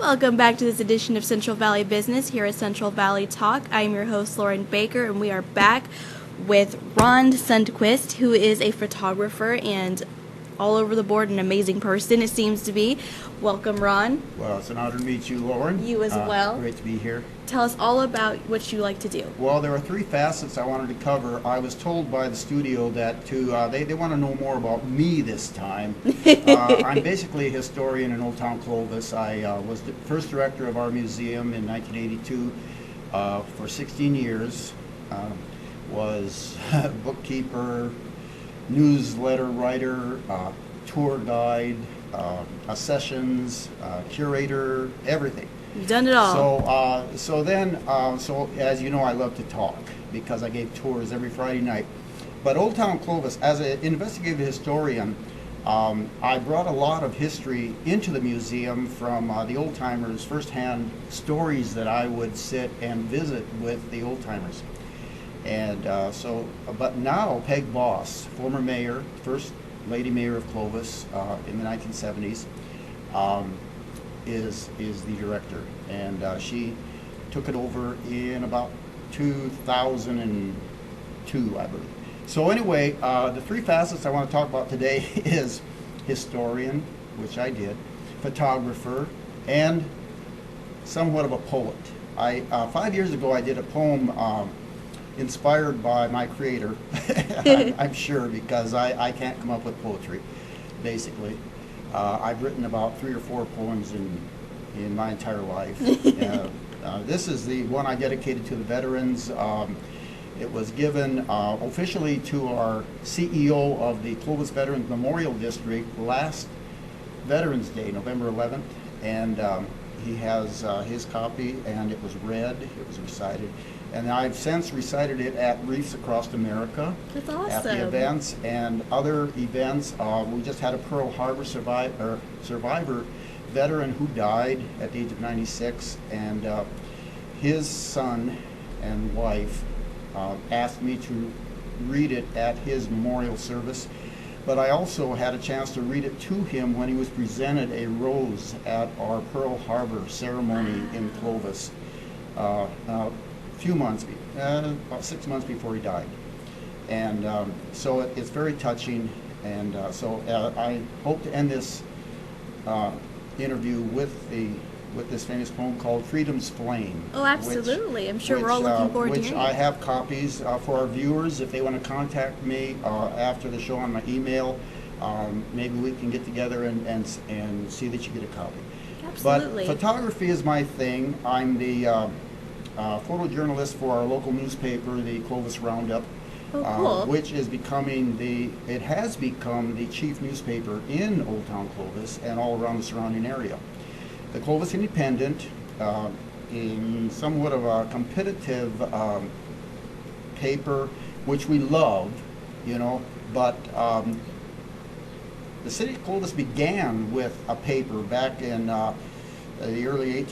Welcome back to this edition of Central Valley Business here at Central Valley Talk. I am your host, Lauren Baker, and we are back with Ron Sundquist, who is a photographer and all over the board an amazing person, it seems to be. Welcome, Ron. Well, it's an honor to meet you, Lauren. You as well. Great to be here. Tell us all about what you like to do. Well, there are three facets I wanted to cover. I was told by the studio that they want to know more about me this time. I'm basically a historian in Old Town Clovis. I was the first director of our museum in 1982 for 16 years. Was bookkeeper, newsletter writer, tour guide, sessions, curator, everything. You've done it all. So as you know, I love to talk because I gave tours every Friday night. But Old Town Clovis, as an investigative historian, I brought a lot of history into the museum from the old timers, firsthand stories that I would sit and visit with the old timers. And but now Peg Boss, former mayor, first lady mayor of Clovis in the 1970s, is the director, and she took it over in about 2002, I believe. So anyway, the three facets I want to talk about today is historian, which I did, photographer, and somewhat of a poet. 5 years ago I did a poem inspired by my creator, I'm sure, because I can't come up with poetry, basically. I've written about 3 or 4 poems in my entire life. This is the one I dedicated to the veterans. It was given officially to our CEO of the Clovis Veterans Memorial District last Veterans Day, November 11th, and he has his copy, and it was read, it was recited. And I've since recited it at Reefs across America. That's awesome. At the events and other events. We just had a Pearl Harbor survivor veteran who died at the age of 96, and his son and wife asked me to read it at his memorial service. But I also had a chance to read it to him when he was presented a rose at our Pearl Harbor ceremony in Clovis. Few months, about 6 months before he died, and so it's very touching. And I hope to end this interview with this famous poem called "Freedom's Flame." Oh, absolutely! I'm sure we're all looking forward to which hearing I it. have copies for our viewers. If they want to contact me after the show on my email, maybe we can get together and see that you get a copy. Absolutely. But photography is my thing. I'm the photojournalist for our local newspaper, the Clovis Roundup, cool. which is it has become the chief newspaper in Old Town Clovis and all around the surrounding area. The Clovis Independent, in somewhat of a competitive paper, which we love, but the city of Clovis began with a paper back in the early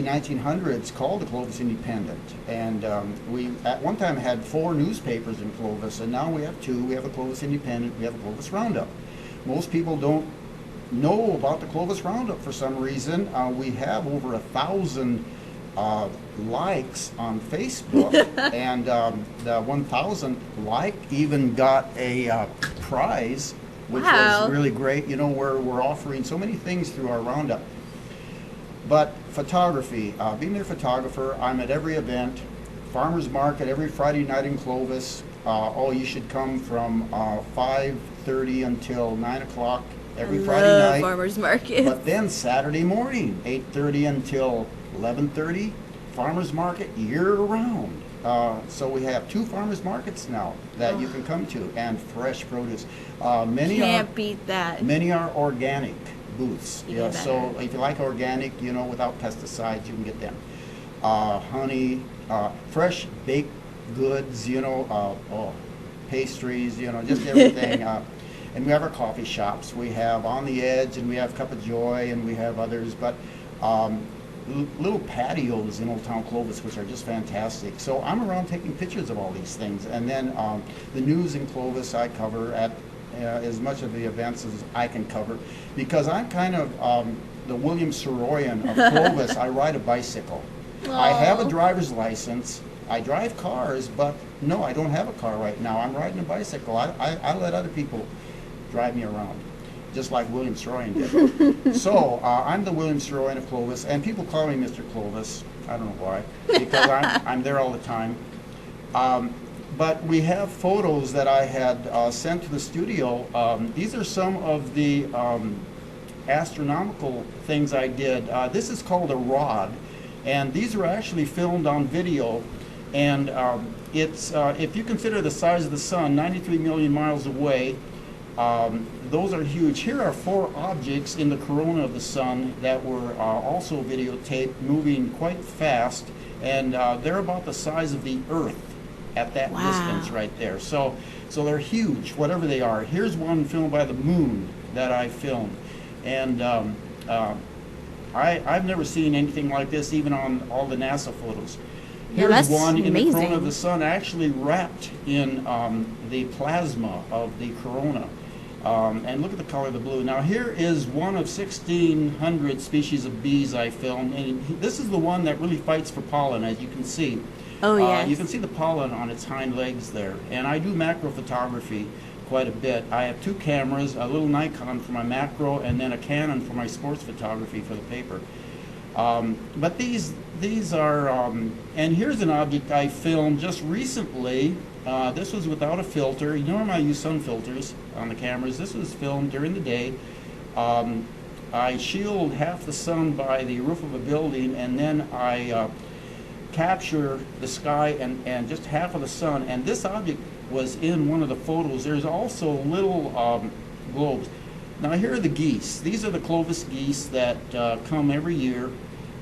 1900s called the Clovis Independent, and we at one time had 4 newspapers in Clovis, and now we have 2. We have a Clovis Independent, we have a Clovis Roundup. Most people don't know about the Clovis Roundup for some reason. We have over 1,000 likes on Facebook, and the 1,000th like even got a prize, which was really great. We're offering so many things through our Roundup. But photography, being a photographer, I'm at every event. Farmers Market every Friday night in Clovis. You should come from 5:30 until 9 o'clock every Friday night. Farmers Market. But then Saturday morning, 8:30 until 11:30, Farmers Market year-round. So we have 2 farmers markets now that you can come to, and fresh produce. Can't beat that. Many are organic booths. Yeah, so if you like organic, without pesticides, you can get them. Honey, fresh baked goods, pastries, just everything. And we have our coffee shops. We have On the Edge, and we have Cup of Joy, and we have others. But little patios in Old Town Clovis, which are just fantastic. So I'm around taking pictures of all these things. And then the news in Clovis I cover at as much of the events as I can cover, because I'm kind of the William Saroyan of Clovis, I ride a bicycle. I have a driver's license. I drive cars, but no, I don't have a car right now. I'm riding a bicycle. I let other people drive me around, just like William Saroyan did. So I'm the William Saroyan of Clovis, and people call me Mr. Clovis. I don't know why, because I'm there all the time. But we have photos that I had sent to the studio. These are some of the astronomical things I did. This is called a rod, and these are actually filmed on video. And it's if you consider the size of the sun, 93 million miles away, those are huge. Here are 4 objects in the corona of the sun that were also videotaped, moving quite fast, and they're about the size of the Earth at that distance right there. So they're huge, whatever they are. Here's one filmed by the moon that I filmed, and I've never seen anything like this, even on all the NASA photos. Here's one in the corona of the sun, actually wrapped in the plasma of the corona. And look at the color of the blue. Now here is one of 1,600 species of bees I filmed, and this is the one that really fights for pollen, as you can see. Oh, yes. You can see the pollen on its hind legs there. And I do macro photography quite a bit. I have 2 cameras, a little Nikon for my macro, and then a Canon for my sports photography for the paper. But these are, and here's an object I filmed just recently. This was without a filter. Normally I use sun filters on the cameras. This was filmed during the day. I shield half the sun by the roof of a building, and then I capture the sky and just half of the sun. And this object was in one of the photos. There's also little globes. Now here are the geese. These are the Clovis geese that come every year,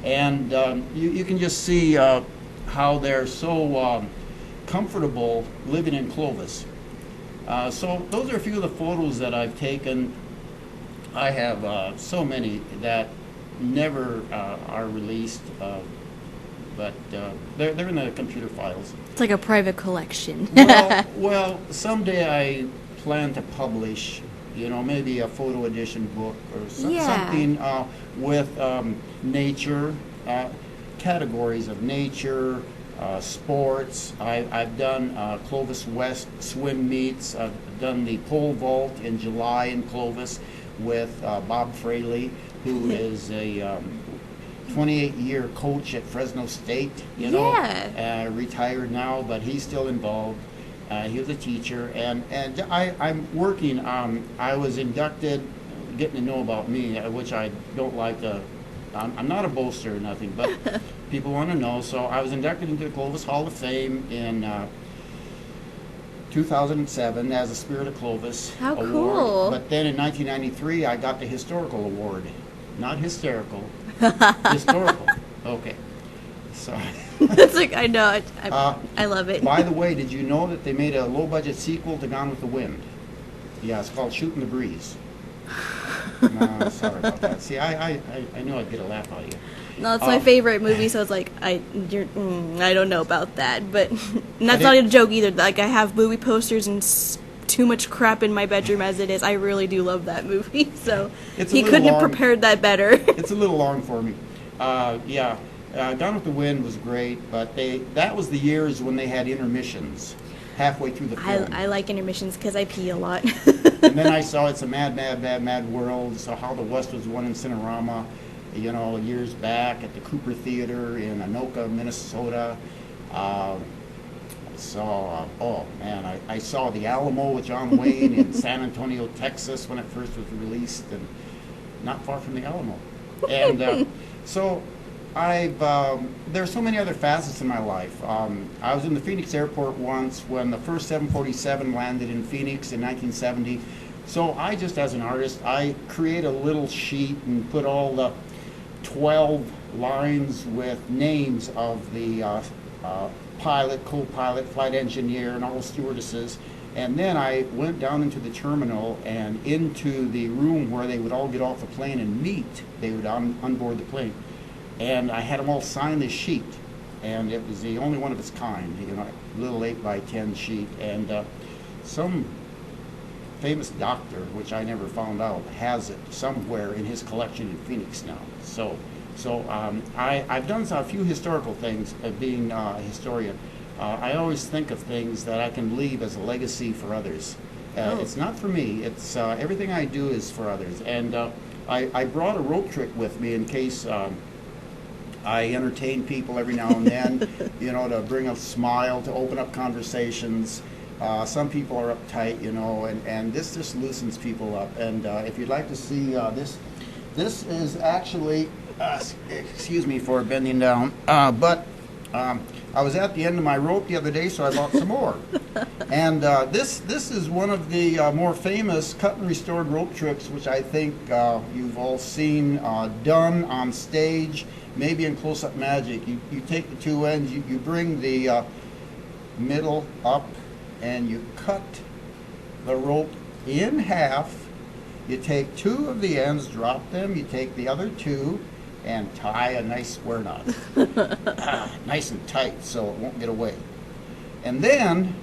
and you can just see how they're so comfortable living in Clovis. So those are a few of the photos that I've taken. I have so many that never are released, but they're in the computer files. It's like a private collection. well, someday I plan to publish, maybe a photo edition book or something with nature, categories of nature, sports. I've done Clovis West swim meets. I've done the pole vault in July in Clovis with Bob Fraley, who is a 28-year coach at Fresno State, retired now, but he's still involved. He was a teacher, and I'm working. I was inducted, getting to know about me, which I don't like to. I'm not a boaster or nothing, but people want to know. So I was inducted into the Clovis Hall of Fame in 2007 as a Spirit of Clovis award. Cool! But then in 1993, I got the Historical Award, not hysterical, historical. Okay, so. It's like, I know, I love it. By the way, did you know that they made a low-budget sequel to Gone with the Wind? Yeah, it's called Shooting the Breeze. No, sorry about that. See, I knew I'd get a laugh out of you. No, it's my favorite movie, so it's like, I don't know about that, but and that's not a joke either. Like, I have movie posters and too much crap in my bedroom as it is. I really do love that movie, so he couldn't have prepared that better. It's a little long for me. Gone with the Wind was great, but that was the years when they had intermissions halfway through the film. I like intermissions because I pee a lot. And then I saw It's a Mad, Mad, Mad, Mad World. Saw How the West Was Won in Cinerama, years back at the Cooper Theater in Anoka, Minnesota. I saw The Alamo with John Wayne in San Antonio, Texas when it first was released, and not far from the Alamo. And so there's so many other facets in my life. I was in the Phoenix airport once when the first 747 landed in Phoenix in 1970. So I just, as an artist, I create a little sheet and put all the 12 lines with names of the pilot, co-pilot, flight engineer, and all the stewardesses. And then I went down into the terminal and into the room where they would all get off the plane and meet. They would onboard the plane. And I had them all sign this sheet, and it was the only one of its kind, a little 8 by 10 sheet. And some famous doctor, which I never found out, has it somewhere in his collection in Phoenix now. I've done a few historical things, being a historian. I always think of things that I can leave as a legacy for others. It's not for me. It's everything I do is for others. And I brought a rope trick with me in case I entertain people every now and then, you know, to bring a smile, to open up conversations. Some people are uptight, you know, and this just loosens people up. And if you'd like to see this is actually, excuse me for bending down, but I was at the end of my rope the other day, so I bought some more. And this is one of the more famous cut and restored rope tricks, which I think you've all seen done on stage, maybe in close-up magic. You take the two ends, you bring the middle up, and you cut the rope in half. You take two of the ends, drop them, you take the other two, and tie a nice square knot. Nice and tight so it won't get away. And then,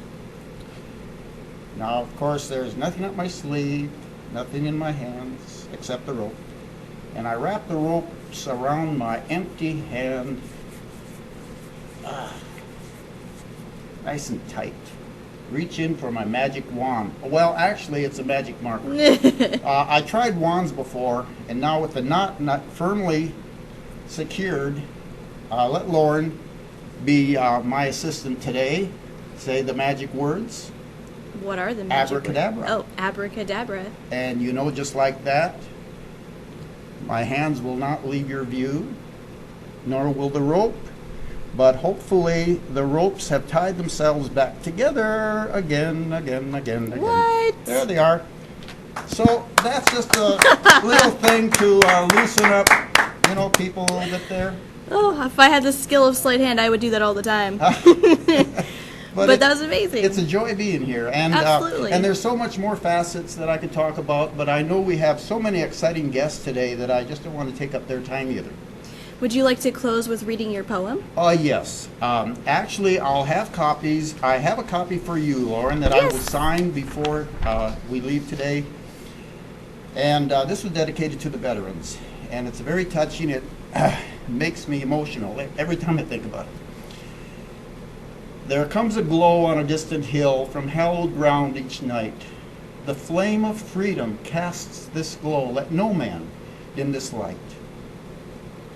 now of course there's nothing up my sleeve, nothing in my hands except the rope. And I wrap the ropes around my empty hand, nice and tight. Reach in for my magic wand. Well, actually, it's a magic marker. I tried wands before, and now with the knot firmly secured, let Lauren be my assistant today. Say the magic words. What are the magic Abracadabra. words? Oh, abracadabra. And you know, just like that, my hands will not leave your view, nor will the rope. But hopefully the ropes have tied themselves back together again. What? There they are. So that's just a little thing to loosen up, you know, people a little bit there. Oh, if I had the skill of sleight hand, I would do that all the time. But that was amazing. It's a joy being here. And, absolutely. And there's so much more facets that I could talk about, but I know we have so many exciting guests today that I just don't want to take up their time either. Would you like to close with reading your poem? Yes. Actually, I'll have copies. I have a copy for you, Lauren, that I will sign before we leave today. And this was dedicated to the veterans. And it's very touching. It makes me emotional every time I think about it. There comes a glow on a distant hill from hallowed ground each night. The flame of freedom casts this glow. Let no man dim this light.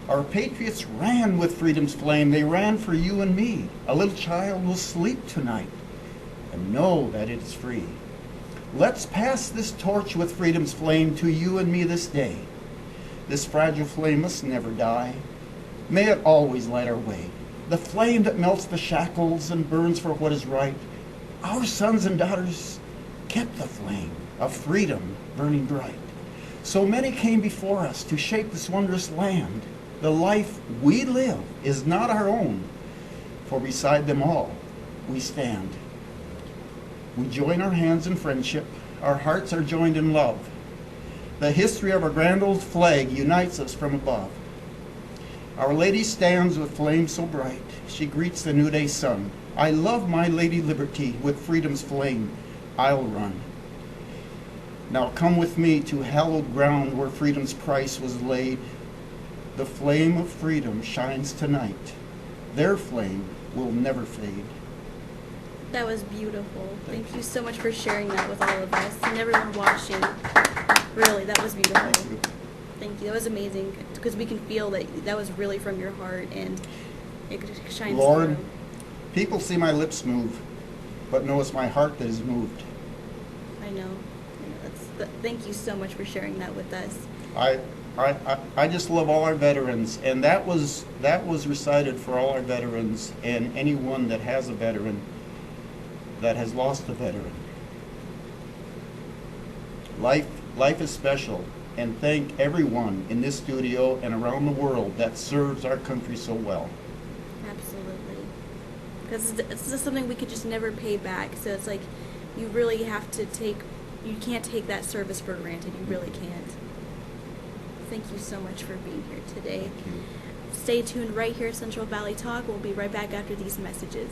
Our patriots ran with freedom's flame. They ran for you and me. A little child will sleep tonight and know that it is free. Let's pass this torch with freedom's flame to you and me this day. This fragile flame must never die. May it always light our way. The flame that melts the shackles and burns for what is right. Our sons and daughters kept the flame of freedom burning bright. So many came before us to shape this wondrous land. The life we live is not our own, for beside them all we stand. We join our hands in friendship, our hearts are joined in love. The history of our grand old flag unites us from above. Our lady stands with flame so bright, she greets the new day sun. I love my Lady Liberty, with freedom's flame I'll run. Now come with me to hallowed ground where freedom's price was laid. The flame of freedom shines tonight. Their flame will never fade. That was beautiful. Thank you so much for sharing that with all of us and everyone watching. Really, that was beautiful. Thank you. Thank you. That was amazing because we can feel that that was really from your heart and it shines Lauren, through. people see my lips move, but know it's my heart that is moved. I know. Thank you so much for sharing that with us. I just love all our veterans, and that was recited for all our veterans and anyone that has a veteran, that has lost a veteran. Life is special, and thank everyone in this studio and around the world that serves our country so well. Absolutely. Because it's just something we could just never pay back, so it's like you really have to you can't take that service for granted. You really can't. Thank you so much for being here today. Thank you. Stay tuned right here at Central Valley Talk. We'll be right back after these messages.